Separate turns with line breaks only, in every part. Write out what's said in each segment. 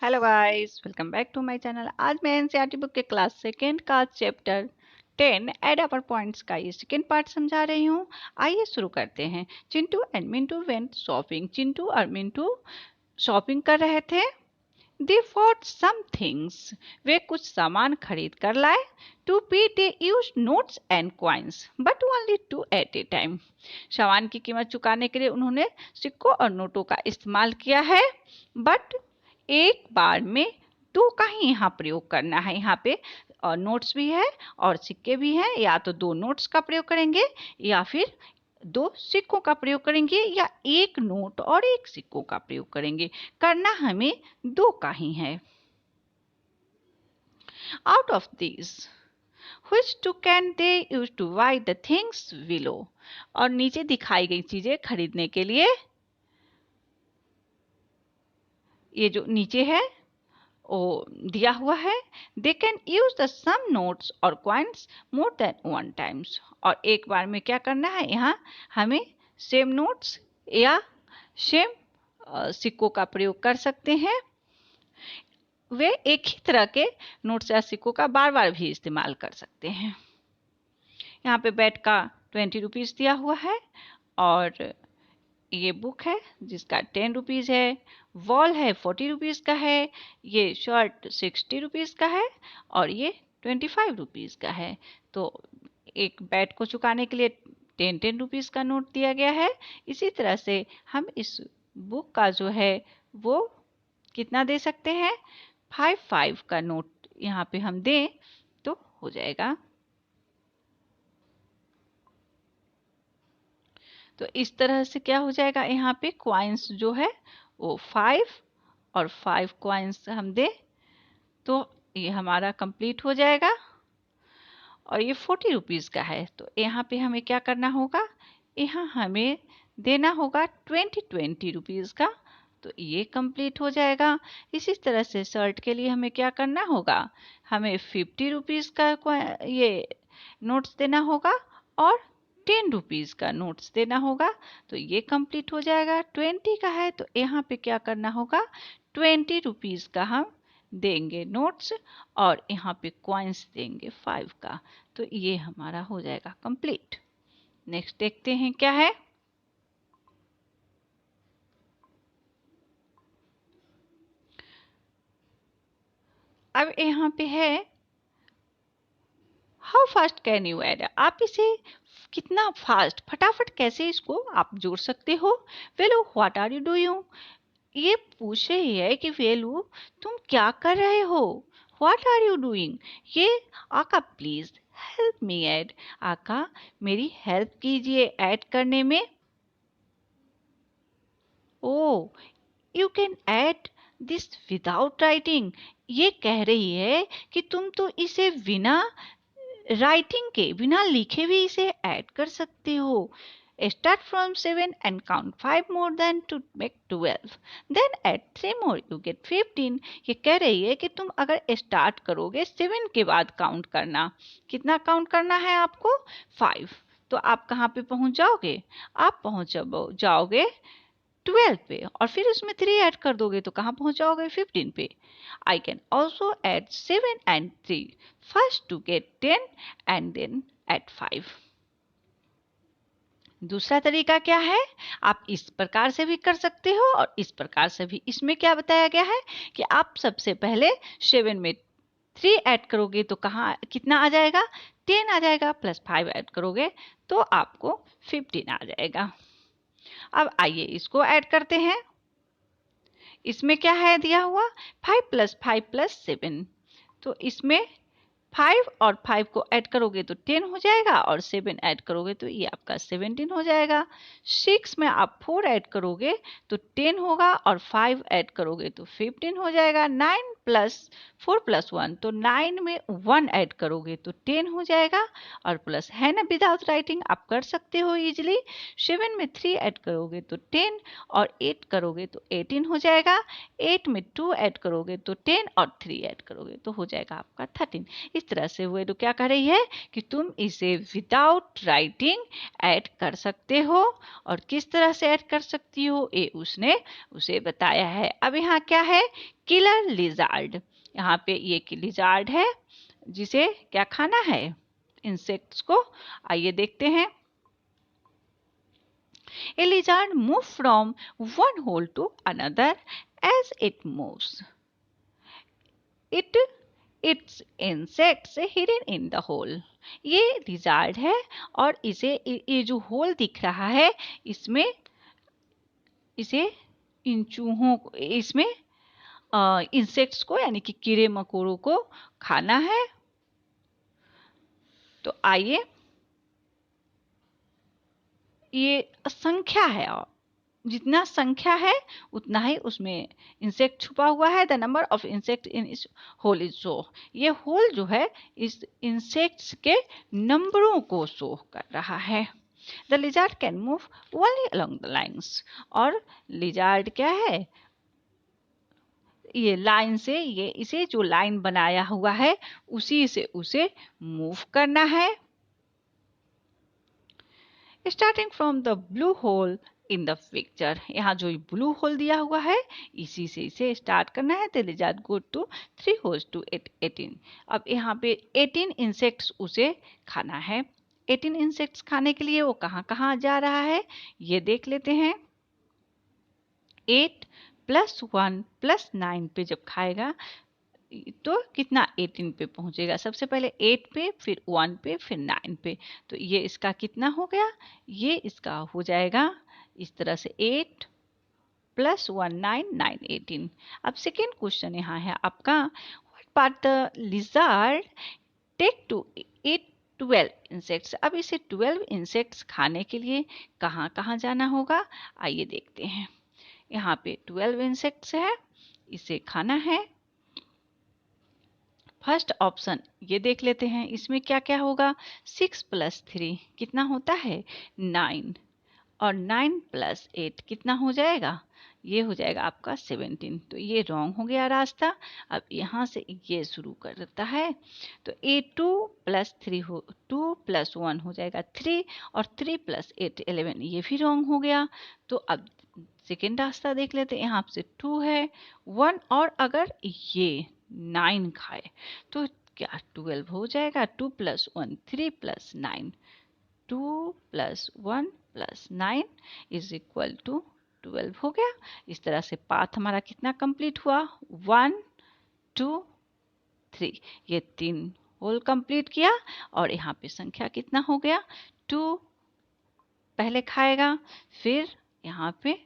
Hello guys, welcome back to my channel. आज मैं NCERT book के क्लास सेकेंड का चैप्टर 10 एड अपर पॉइंट्स का ये सेकेंड पार्ट समझा रही हूँ। आइए शुरू करते हैं। Chintu and Mintu went shopping. Chintu और मिंटू शॉपिंग कर रहे थे। They bought some things. वे कुछ सामान खरीद कर लाए। To pay they use notes and coins but only two at a time. सामान की कीमत चुकाने के लिए उन्होंने सिक्कों और नोटों का इस्तेमाल किया है, बट एक बार में दो का ही यहाँ प्रयोग करना है। यहाँ पे नोट्स भी है और सिक्के भी हैं। या तो दो नोट्स का प्रयोग करेंगे या फिर दो सिक्कों का प्रयोग करेंगे या एक नोट और एक सिक्कों का प्रयोग करेंगे। करना हमें दो का ही है। Out of this which two can they use to buy the things below। और नीचे दिखाई गई चीजें खरीदने के लिए ये जो नीचे है वो दिया हुआ है। They can use the some notes और coins more than one times. और एक बार में क्या करना है, यहाँ हमें सेम नोट्स या सेम सिक्कों का प्रयोग कर सकते हैं। वे एक ही तरह के नोट्स या सिक्कों का बार बार भी इस्तेमाल कर सकते हैं। यहाँ पे बैट का 20 रुपीज़ दिया हुआ है और ये बुक है जिसका 10 रुपीज़ है। वॉल है 40 रुपीज़ का है। ये शर्ट 60 रुपीज़ का है और ये 25 रुपीज़ का है। तो एक बैट को चुकाने के लिए 10 रुपीज़ का नोट दिया गया है। इसी तरह से हम इस बुक का जो है वो कितना दे सकते हैं, 5 का नोट यहाँ पे हम दें तो हो जाएगा। तो इस तरह से क्या हो जाएगा, यहाँ पे क्वाइंस जो है वो 5 और 5 क्वाइंस हम दें तो ये हमारा कंप्लीट हो जाएगा। और ये 40 रुपीज़ का है तो यहाँ पे हमें क्या करना होगा, यहाँ हमें देना होगा 20 रुपीज़ का, तो ये कंप्लीट हो जाएगा। इसी तरह से शर्ट के लिए हमें क्या करना होगा, हमें 50 रुपीज़ का ये नोट्स देना होगा और 10 रुपीज़ का नोट्स देना होगा, तो ये कंप्लीट हो जाएगा। 20 का है तो यहाँ पे क्या करना होगा, 20 रुपीज़ का हम देंगे नोट्स और यहाँ पे कॉइन्स देंगे 5 का, तो ये हमारा हो जाएगा कंप्लीट। नेक्स्ट देखते हैं क्या है। अब यहाँ पे है how fast can you add. आप इसे कितना फास्ट, फटाफट कैसे इसको आप जोड़ सकते हो। वेलू व्हाट आर यू डूइंग। ये पूछ रही है कि वेलू तुम क्या कर रहे हो, व्हाट आर यू डूइंग। ये आका प्लीज हेल्प मी ऐड। आका मेरी हेल्प कीजिए ऐड करने में। Oh you can add this without writing. ये कह रही है कि तुम तो इसे बिना राइटिंग के, बिना लिखे भी इसे ऐड कर सकते हो। Start from 7 and count 5 more then to make 12, then add 3 more you get 15। ये कह रही है कि तुम अगर स्टार्ट करोगे 7 के बाद काउंट करना, कितना काउंट करना है आपको, 5, तो आप कहाँ पे पहुंच जाओगे, आप पहुंच जाओगे 12 पे और फिर उसमें 3 ऐड कर दोगे तो कहाँ पहुंच जाओगे, 15 पे। I can also add 7 and 3 first to get 10 and then add 5। दूसरा तरीका क्या है, आप इस प्रकार से भी कर सकते हो और इस प्रकार से भी। इसमें क्या बताया गया है कि आप सबसे पहले 7 में 3 ऐड करोगे तो कहाँ कितना आ जाएगा, 10 आ जाएगा, प्लस 5 ऐड करोगे तो आपको 15 आ जाएगा। अब आइए इसको ऐड करते हैं। इसमें क्या है दिया हुआ, 5 प्लस 5 प्लस 7, तो इसमें 5 और 5 को ऐड करोगे तो 10 हो जाएगा और 7 ऐड करोगे तो ये आपका 17 हो जाएगा। 6 में आप 4 ऐड करोगे तो 10 होगा और 5 ऐड करोगे तो 15 हो जाएगा। 9 प्लस 4 प्लस 1, तो 9 में 1 ऐड करोगे तो 10 हो जाएगा और प्लस है ना, विदाउट राइटिंग आप कर सकते हो इजिली। 7 में 3 ऐड करोगे तो 10 और 8 करोगे तो 18 हो जाएगा। 8 में 2 ऐड करोगे तो 10 और 3 ऐड करोगे तो हो जाएगा आपका 13। इस तरह से वो तो क्या कर रही है कि तुम इसे विदाउट राइटिंग ऐड कर सकते हो और किस तरह से ऐड कर सकती हो ये उसने उसे बताया है। अब यहाँ क्या है, किलर लिजार्ड, यहाँ पे ये लिजार्ड है जिसे क्या खाना है, इंसेक्ट्स को। आइए देखते हैं। A lizard moves from one hole to another as it moves. It its insects hidden in the hole. ये लिजार्ड है और इसे ये जो होल दिख रहा है इसमें इसे इन चूहों इसमें इंसेक्ट्स को यानी कि कीड़े मकोड़ों को खाना है। तो आइए, ये संख्या है और जितना संख्या है उतना ही उसमें इंसेक्ट छुपा हुआ है। द नंबर ऑफ इंसेक्ट इन इस होल इज शो, ये होल जो है इस इंसेक्ट्स के नंबरों को शो कर रहा है। The lizard can move only along the lines, और लिजार्ड क्या है, ये लाइन से, ये इसे जो लाइन बनाया हुआ है उसी से उसे मूव करना है। Starting from the blue hole in the picture, यहाँ जो ब्लू होल दिया हुआ है इसी से इसे स्टार्ट करना है। The lizard go to 3 holes to 18। अब यहाँ पे 18 इंसेक्ट्स उसे खाना है। 18 इंसेक्ट्स खाने के लिए वो कहाँ कहाँ जा रहा है ये देख लेते हैं। 8 + 1 + 9 पे जब खाएगा तो कितना 18 पे पहुंचेगा। सबसे पहले 8 पे, फिर 1 पे, फिर 9 पे। तो ये इसका कितना हो गया, ये इसका हो जाएगा इस तरह से 8 + 1 9 9 18। अब सेकेंड क्वेश्चन यहाँ है आपका, what part the lizard take to eat 12 insects. अब इसे 12 इंसेक्ट्स खाने के लिए कहाँ कहाँ जाना होगा, आइए देखते हैं। यहाँ पे 12 इंसेक्ट्स है, इसे खाना है। फर्स्ट ऑप्शन ये देख लेते हैं, इसमें क्या क्या होगा। 6 + 3 कितना होता है 9, और 9 + 8 कितना हो जाएगा, ये हो जाएगा आपका 17। तो ये रॉन्ग हो गया रास्ता। अब यहाँ से ये शुरू कर देता है। तो 2 + 3 हो, 2 + 1 हो जाएगा 3, और 3 + 8 11, ये भी रॉन्ग हो गया। तो अब सेकेंड रास्ता देख लेते हैं। यहाँ से 2 है 1, और अगर ये 9 खाए तो क्या 12 हो जाएगा। 2 + 1 3 + 9, 2 + 1 + 9 = 12 हो गया। इस तरह से पाथ हमारा कितना कंप्लीट हुआ, 1 2 3, ये 3 होल कंप्लीट किया। और यहाँ पे संख्या कितना हो गया, 2 पहले खाएगा, फिर यहाँ पे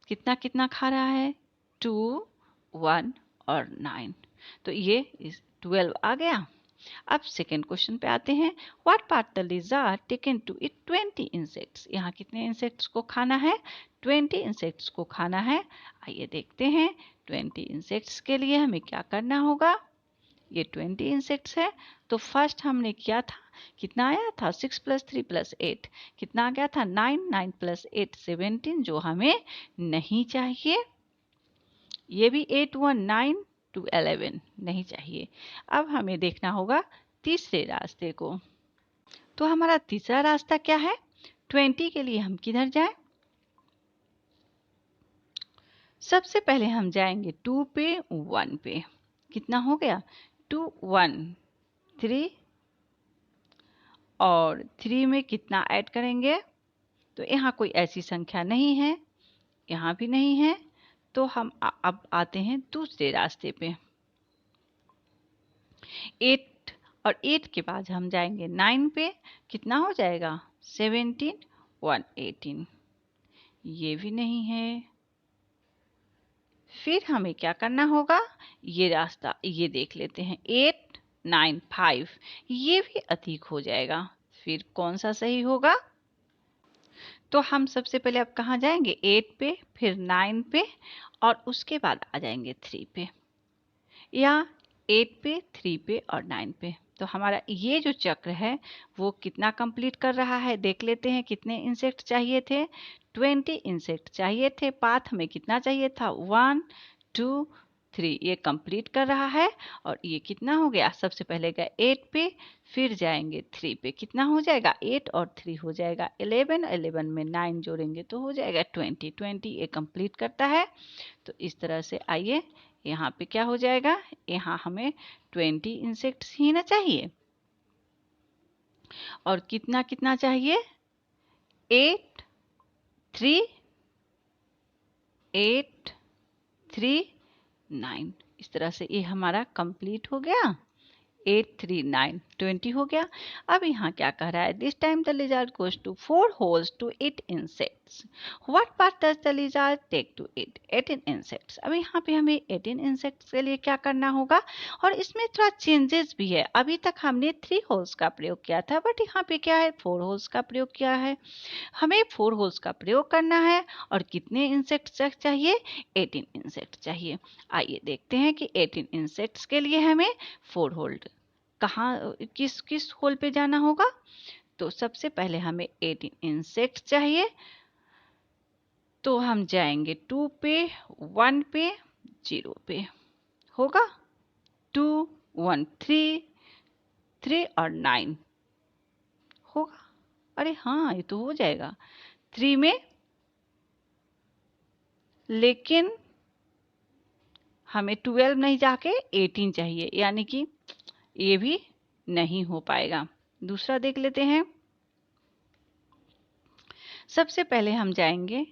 कितना कितना खा रहा है, 2 1 और 9। तो ये 12 आ गया। अब सेकेंड क्वेश्चन पे आते हैं। What part the lizard taken to eat 20 insects, यहाँ कितने इंसेक्ट्स को खाना है, 20 इंसेक्ट्स को खाना है। आइए देखते हैं। 20 इंसेक्ट्स के लिए हमें क्या करना होगा, ये 20 इंसेक्ट्स है। तो फर्स्ट हमने किया था, कितना आया था 6 + 3 + 8, कितना आ गया था 9, 9 + 8 17, जो हमें नहीं चाहिए। ये भी 8 1 9 2 11 नहीं चाहिए। अब हमें देखना होगा तीसरे रास्ते को। तो हमारा तीसरा रास्ता क्या है, 20 के लिए हम किधर जाएं। सबसे पहले हम जाएंगे 2 पे 1 पे, कितना हो गया 2 1 3, और 3 में कितना ऐड करेंगे। तो यहाँ कोई ऐसी संख्या नहीं है, यहाँ भी नहीं है। तो हम अब आते हैं दूसरे रास्ते पे। 8 और 8 के बाद हम जाएंगे 9 पे, कितना हो जाएगा 17 1 18, ये भी नहीं है। फिर हमें क्या करना होगा, ये रास्ता ये देख लेते हैं 8 9 5, ये भी अधिक हो जाएगा। फिर कौन सा सही होगा। तो हम सबसे पहले अब कहाँ जाएंगे, 8 पे, फिर 9 पे, और उसके बाद आ जाएंगे 3 पे, या 8 पे 3 पे और 9 पे। तो हमारा ये जो चक्र है वो कितना कंप्लीट कर रहा है, देख लेते हैं। कितने इंसेक्ट चाहिए थे, 20 इंसेक्ट चाहिए थे। पाथ में कितना चाहिए था, 1 2 3, ये कंप्लीट कर रहा है। और ये कितना हो गया, सबसे पहले गए 8 पे, फिर जाएंगे 3 पे, कितना हो जाएगा 8 और 3 हो जाएगा 11, 11 में 9 जोड़ेंगे तो हो जाएगा 20, 20 ये कंप्लीट करता है। तो इस तरह से आइए यहाँ पे क्या हो जाएगा, यहाँ हमें 20 इंसेक्ट्स ही ना चाहिए, और कितना कितना चाहिए, 8 3 8 3 9। इस तरह से ये हमारा कंप्लीट हो गया। 8 3 9 20 हो गया। अब यहाँ क्या कह रहा है, this time the lizard goes to 4 holes to eat insects, what path does the lizard take to eat 18 insects. अब यहाँ पे हमें 18 इंसेक्ट्स के लिए क्या करना होगा, और इसमें थोड़ा चेंजेस भी है। अभी तक हमने 3 होल्स का प्रयोग किया था, बट यहाँ पे क्या है, 4 होल्स का प्रयोग किया है। हमें 4 होल्स का प्रयोग करना है, और कितने इंसेक्ट्स चाहिए, 18 इंसेक्ट चाहिए। आइए देखते हैं कि 18 इंसेक्ट्स के लिए हमें 4 होल कहाँ, किस किस होल पे जाना होगा। तो सबसे पहले हमें 18 इंसेक्ट्स चाहिए, तो हम जाएंगे 2 पे, 1 पे, 0 पे होगा, 2 1 3 3 और 9 होगा। अरे हाँ, ये तो हो जाएगा 3 में, लेकिन हमें 12 नहीं जाके 18 चाहिए, यानी कि ये भी नहीं हो पाएगा। दूसरा देख लेते हैं। सबसे पहले हम जाएंगे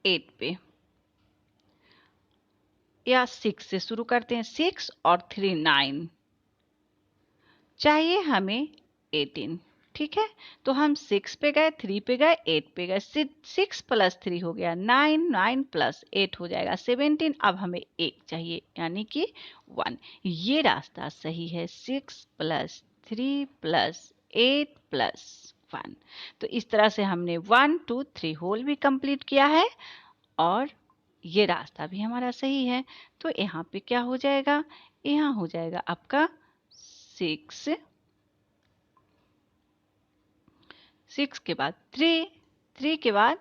8 पे, या 6 से शुरू करते हैं। 6 और 3 9 चाहिए हमें 18, ठीक है। तो हम 6 पे गए, 3 पे गए, 8 पे गए। 6 प्लस 3 हो गया 9, 9 प्लस 8 हो जाएगा 17। अब हमें 1 चाहिए, यानी कि 1। ये रास्ता सही है, 6 प्लस 3 प्लस 8 प्लस 1। तो इस तरह से हमने 1 2 3 होल भी कंप्लीट किया है, और ये रास्ता भी हमारा सही है। तो यहाँ पे क्या हो जाएगा, यहाँ हो जाएगा आपका 6, 6 के बाद 3, 3 के बाद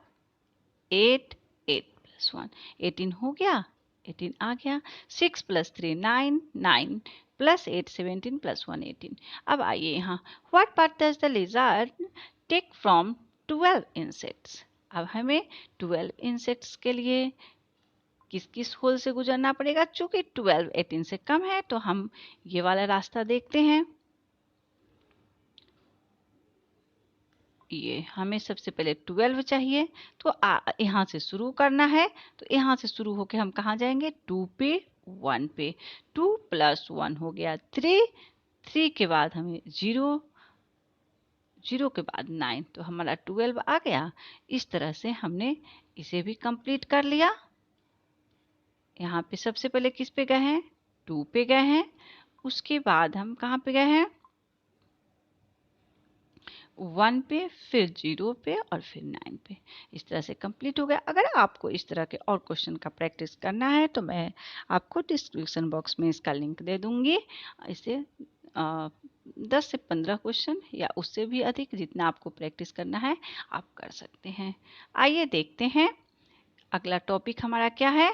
8, 8 प्लस 1 18 हो गया, 18 आ गया। 6 प्लस 3 9, 9 प्लस 8 17 प्लस 1 18। अब आइए यहाँ, what part does the lizard take from 12 insects. अब हमें 12 इंसेक्ट्स के लिए किस किस होल से गुजरना पड़ेगा। चूंकि 12 18 से कम है, तो हम ये वाला रास्ता देखते हैं। ये हमें सबसे पहले 12 चाहिए, तो यहाँ से शुरू करना है। तो यहाँ से शुरू होके हम कहाँ जाएंगे, 2 पे, 1 पे। 2 प्लस 1 हो गया 3, 3 के बाद हमें 0, 0 के बाद 9, तो हमारा 12 आ गया। इस तरह से हमने इसे भी कंप्लीट कर लिया। यहाँ पे सबसे पहले किस पे गए हैं, 2 पे गए हैं। उसके बाद हम कहाँ पे गए हैं, 1 पे, फिर 0 पे, और फिर 9 पे। इस तरह से कंप्लीट हो गया। अगर आपको इस तरह के और क्वेश्चन का प्रैक्टिस करना है, तो मैं आपको डिस्क्रिप्शन बॉक्स में इसका लिंक दे दूंगी। इसे 10 से 15 क्वेश्चन या उससे भी अधिक, जितना आपको प्रैक्टिस करना है आप कर सकते हैं। आइए देखते हैं अगला टॉपिक हमारा क्या है,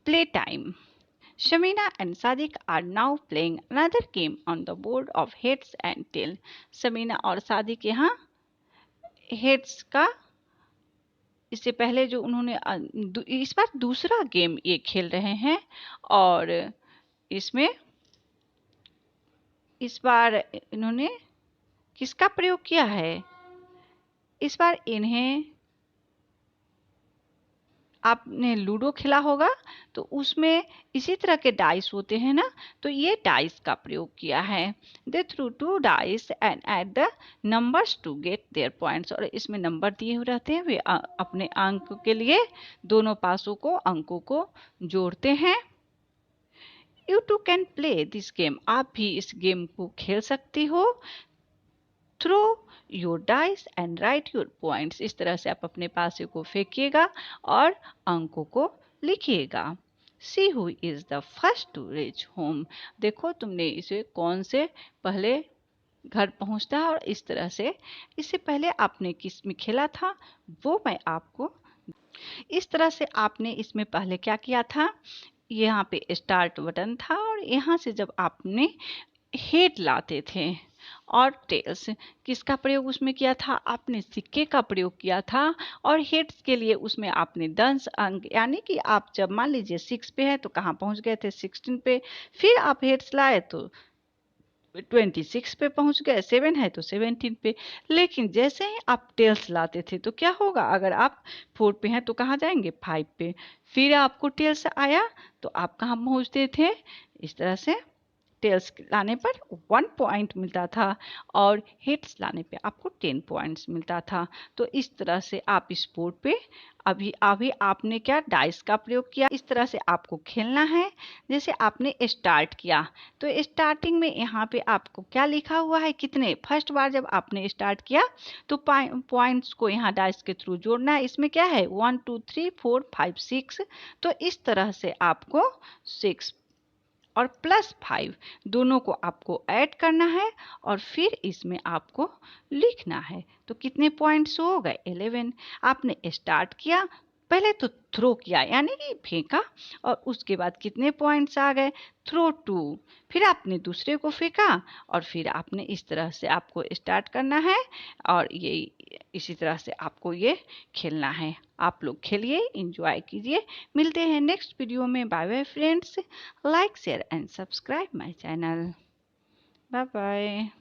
play time. Shamina and Sadiq are now playing another game on the board of heads and tail. Shamina और सादिक यहाँ हेड्स का, इससे पहले जो उन्होंने इस बार दूसरा गेम ये खेल रहे हैं, और इसमें इस बार इन्होंने किसका प्रयोग किया है, इस बार इन्हें, आपने लूडो खेला होगा तो उसमें इसी तरह के डाइस होते हैं ना, तो ये डाइस का प्रयोग किया है। They throw 2 dice and add the numbers to get their points. और इसमें नंबर दिए हुए रहते हैं, वे अपने अंक के लिए दोनों पासों को, अंकों को जोड़ते हैं। You too can play this game, आप भी इस गेम को खेल सकती हो। Throw your dice and write your points, इस तरह से आप अपने पासे को फेंकिएगा और अंकों को लिखिएगा। See who is the first to reach home, देखो तुमने इसे कौन से पहले घर पहुंचता है। और इस तरह से इससे पहले आपने किस में खेला था वो मैं आपको, इस तरह से आपने इसमें पहले क्या किया था, यहाँ पे स्टार्ट बटन था, और यहाँ से जब आपने हेड लाते थे और टेल्स किसका प्रयोग उसमें किया था? आपने सिक्के का प्रयोग किया था। और हेड्स के लिए उसमें आपने 10 अंक, यानी कि आप जब मान लीजिए 6 पे है तो कहाँ पहुंच गए थे? 16 पे। फिर आप हेड्स लाए तो 26 पे पहुंच गए, 7 है तो 17 पे। लेकिन जैसे ही आप टेल्स लाते थे तो क्या होगा? अगर आप 4 पे हैं तो कहाँ जाएंगे? 5 पे। फिर आपको टेल्स आया तो आप कहाँ पहुंचते थे? इस तरह से टेल्स लाने पर 1 पॉइंट मिलता था और हिट्स लाने पे आपको 10 पॉइंट्स मिलता था। तो इस तरह से आप इस बोर्ड पे अभी अभी आपने क्या डाइस का प्रयोग किया। इस तरह से आपको खेलना है। जैसे आपने स्टार्ट किया तो स्टार्टिंग में यहाँ पे आपको क्या लिखा हुआ है? कितने फर्स्ट बार जब आपने स्टार्ट किया तो पॉइंट्स को यहाँ डाइस के थ्रू जोड़ना है। इसमें क्या है? 1 2 3 4 5 6। तो इस तरह से आपको 6 और +5 दोनों को आपको ऐड करना है और फिर इसमें आपको लिखना है। तो कितने पॉइंट्स हो गए? 11। आपने स्टार्ट किया, पहले तो थ्रो किया यानी कि फेंका, और उसके बाद कितने पॉइंट्स आ गए? थ्रो 2। फिर आपने दूसरे को फेंका और फिर आपने इस तरह से आपको स्टार्ट करना है और ये इसी तरह से आपको ये खेलना है। आप लोग खेलिए, एंजॉय कीजिए। मिलते हैं नेक्स्ट वीडियो में। Bye bye friends. Like, share and subscribe my channel. Bye bye.